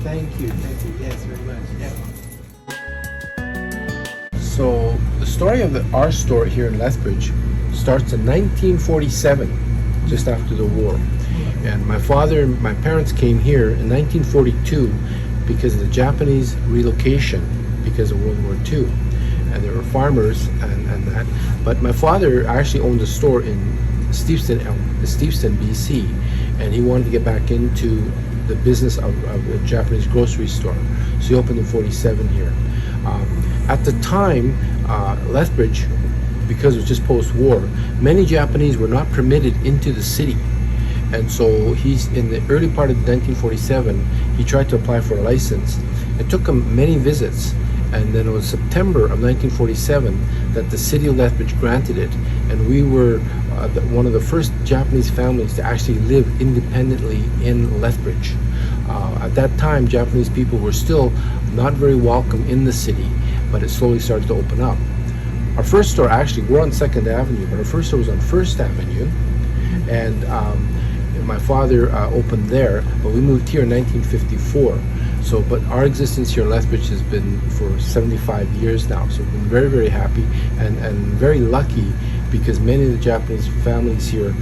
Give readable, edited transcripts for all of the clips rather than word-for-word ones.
Thank you. Yes, very much. Yeah. So the story of our store here in Lethbridge starts in 1947, just after the war. And my father and my parents came here in 1942 because of the Japanese relocation because of World War II. And there were farmers and that. But my father actually owned a store in Steveston, BC, and he wanted to get back into the business of a Japanese grocery store. So he opened in 47 here. At the time, Lethbridge, because it was just post-war, many Japanese were not permitted into the city. And so he's in the early part of 1947, he tried to apply for a license. It took him many visits, and then it was September of 1947 that the city of Lethbridge granted it, and we were one of the first Japanese families to actually live independently in Lethbridge. At that time, Japanese people were still not very welcome in the city, but it slowly started to open up. Our first store, actually, we're on 2nd Avenue, but our first store was on 1st Avenue, and my father opened there, but we moved here in 1954. So, but our existence here in Lethbridge has been for 75 years now. So we've been very, very happy and very lucky because many of the Japanese families here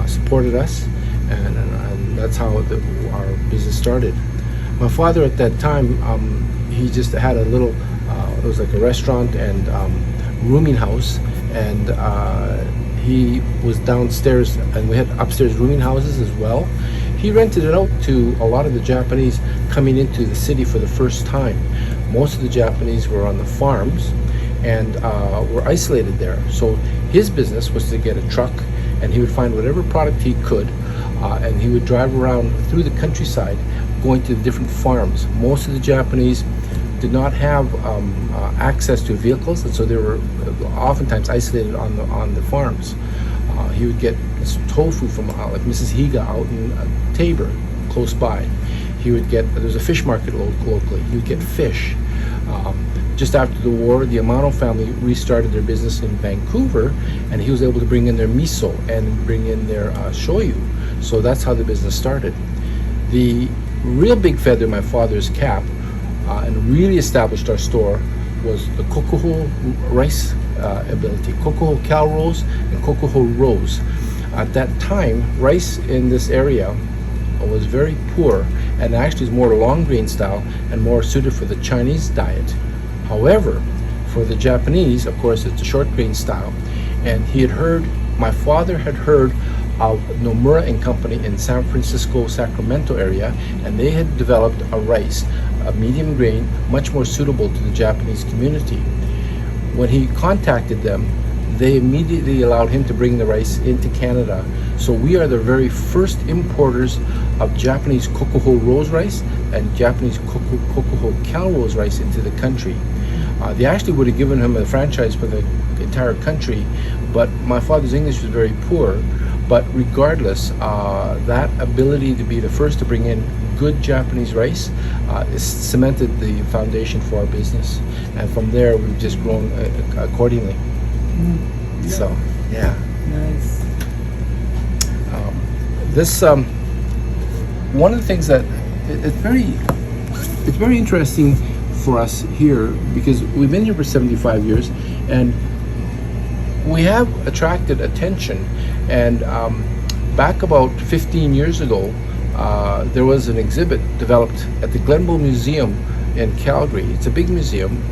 supported us, and that's how our business started. My father at that time, he just had a little, it was like a restaurant and rooming house, and he was downstairs, and we had upstairs rooming houses as well. He rented it out to a lot of the Japanese coming into the city for the first time. Most of the Japanese were on the farms and were isolated there. So his business was to get a truck, and he would find whatever product he could, and he would drive around through the countryside going to the different farms. Most of the Japanese did not have access to vehicles, and so they were oftentimes isolated on the farms. He would get tofu from like Mrs. Higa out in Tabor, close by. He would get, there's a fish market locally, he would get fish. Just after the war, the Amano family restarted their business in Vancouver, and he was able to bring in their miso and bring in their shoyu. So that's how the business started. The real big feather in my father's cap and really established our store was the kokoho rice ability, kokoho cal rolls and kokoho rose. At that time, rice in this area was very poor and actually is more long grain style and more suited for the Chinese diet. However, for the Japanese, of course, it's a short grain style, and my father had heard of Nomura and Company in San Francisco, Sacramento area, and they had developed a rice, a medium grain, much more suitable to the Japanese community. When he contacted them, they immediately allowed him to bring the rice into Canada. So we are the very first importers of Japanese kokoho rose rice and Japanese kokoho cal rose rice into the country. They actually would have given him a franchise for the entire country, but my father's English was very poor. But regardless, that ability to be the first to bring in good Japanese rice cemented the foundation for our business. And from there, we've just grown accordingly. Yeah. So, yeah. Nice. One of the things that it's very interesting for us here, because we've been here for 75 years, and we have attracted attention. And back about 15 years ago, there was an exhibit developed at the Glenbow Museum in Calgary. It's a big museum,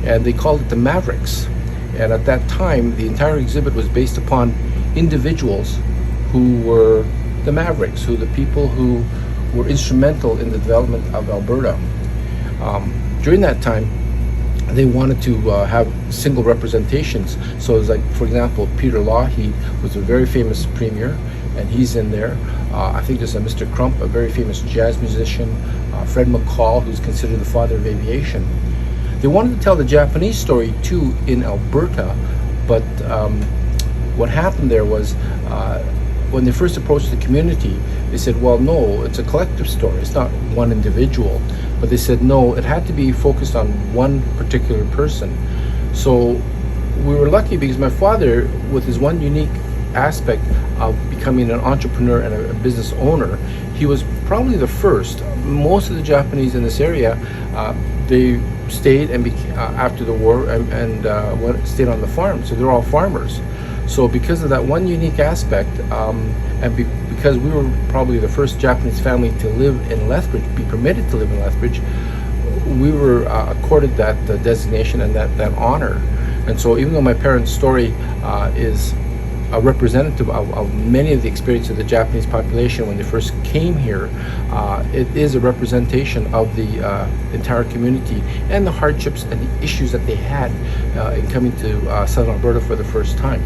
and they called it the Mavericks. And at that time, the entire exhibit was based upon individuals who were the Mavericks, the people who were instrumental in the development of Alberta. During that time, they wanted to have single representations. So it was like, for example, Peter Lougheed was a very famous premier, and he's in there. I think there's a Mr. Crump, a very famous jazz musician, Fred McCall, who's considered the father of aviation. They wanted to tell the Japanese story too in Alberta, but what happened there was when they first approached the community, they said, well, no, it's a collective story, it's not one individual. But they said, no, it had to be focused on one particular person. So we were lucky because my father, with his one unique aspect of becoming an entrepreneur and a business owner. He was probably the first. Most of the Japanese in this area, they stayed and after the war and stayed on the farm. So they're all farmers. So because of that one unique aspect, because we were probably the first Japanese family to live in Lethbridge, be permitted to live in Lethbridge, we were accorded that designation and that honor. And so even though my parents' story is a representative of many of the experience of the Japanese population when they first came here, it is a representation of the entire community and the hardships and the issues that they had in coming to Southern Alberta for the first time.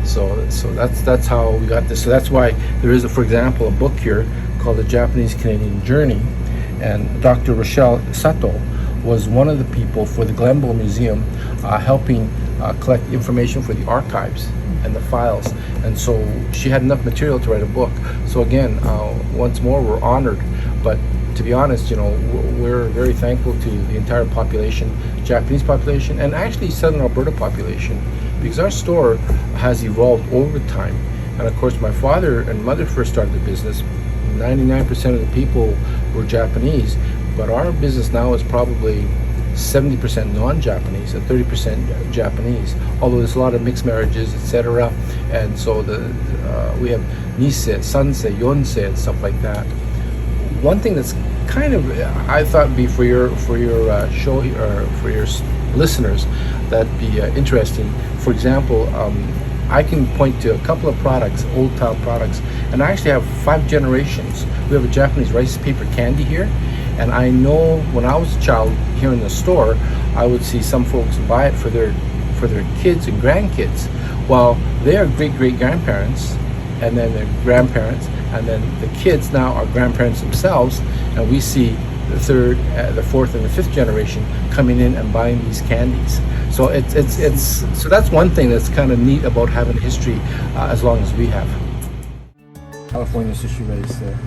So that's how we got this. So that's why there is, for example, a book here called The Japanese Canadian Journey, and Dr. Rochelle Sato was one of the people for the Glenbow Museum helping collect information for the archives and the files, and so she had enough material to write a book. So again, once more, we're honored, but to be honest, we're very thankful to the entire population, Japanese population, and actually Southern Alberta population, because our store has evolved over time. And of course, my father and mother first started the business, 99% of the people were Japanese, but our business now is probably 70% non-Japanese and 30% Japanese, although there's a lot of mixed marriages, etc. And so we have nisei, sansei, yonsei, and stuff like that. One thing that's kind of, I thought would be for your show, or for your listeners, that'd be interesting. For example, I can point to a couple of products, old style products, and I actually have 5 generations. We have a Japanese rice paper candy here, and I know when I was a child here in the store, I would see some folks buy it for their kids and grandkids. Well, they are great-great-grandparents, and then their grandparents, and then the kids now are grandparents themselves, and we see the 3rd, the 4th, and the 5th generation coming in and buying these candies. So so that's one thing that's kind of neat about having a history as long as we have. California sushi rice there.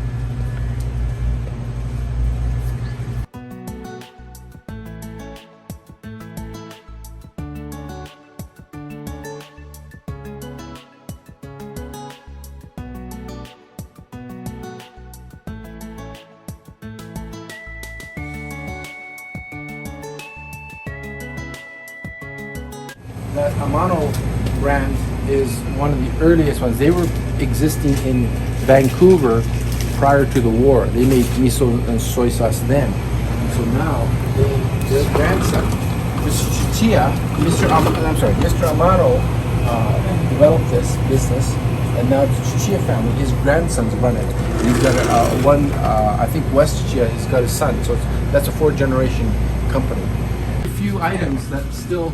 That Amano brand is one of the earliest ones. They were existing in Vancouver prior to the war. They made miso and soy sauce then. So now their grandson, Mr. Chichia, Mr. Amano developed this business, and now the Chichia family, his grandsons run it. And he's got one, I think West Chichia, he's got his son. So that's a 4th generation company. A few items that still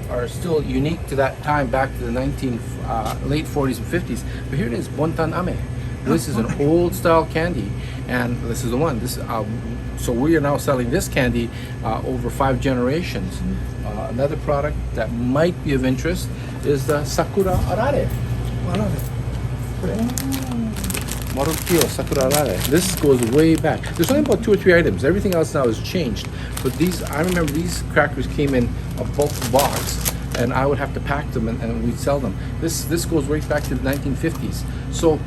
are still unique to that time, back to the late 40s and 50s. But here it is, Bontan Ame. This is an old style candy, and this is the one. So we are now selling this candy over 5 generations. Another product that might be of interest is the Sakura Arare. Marukio Sakura Arare. This goes way back. There's only about 2 or 3 items. Everything else now has changed. But these, I remember these crackers came in a bulk box, and I would have to pack them and we'd sell them. This goes right back to the 1950s. So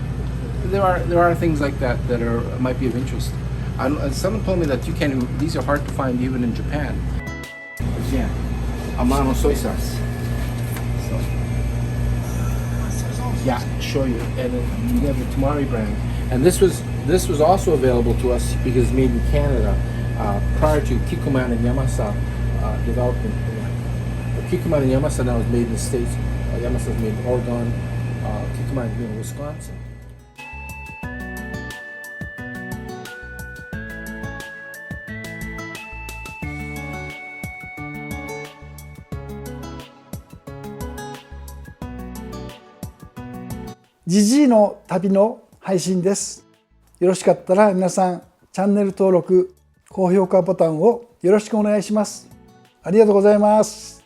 there are things like that that might be of interest. Someone told me that these are hard to find even in Japan. Again, Amano soy sauce. So, yeah, shoyu, and then you have the Tamari brand. And this was also available to us because it's made in Canada prior to Kikuman and Yamasa development. Kikuman and Yamasa now is made in the States. Yamasa is made in Oregon. Kikuman is made in Wisconsin. GG の旅の配信です。よろしかったら皆さんチャンネル登録、高評価ボタンをよろしくお願いします。ありがとうございます。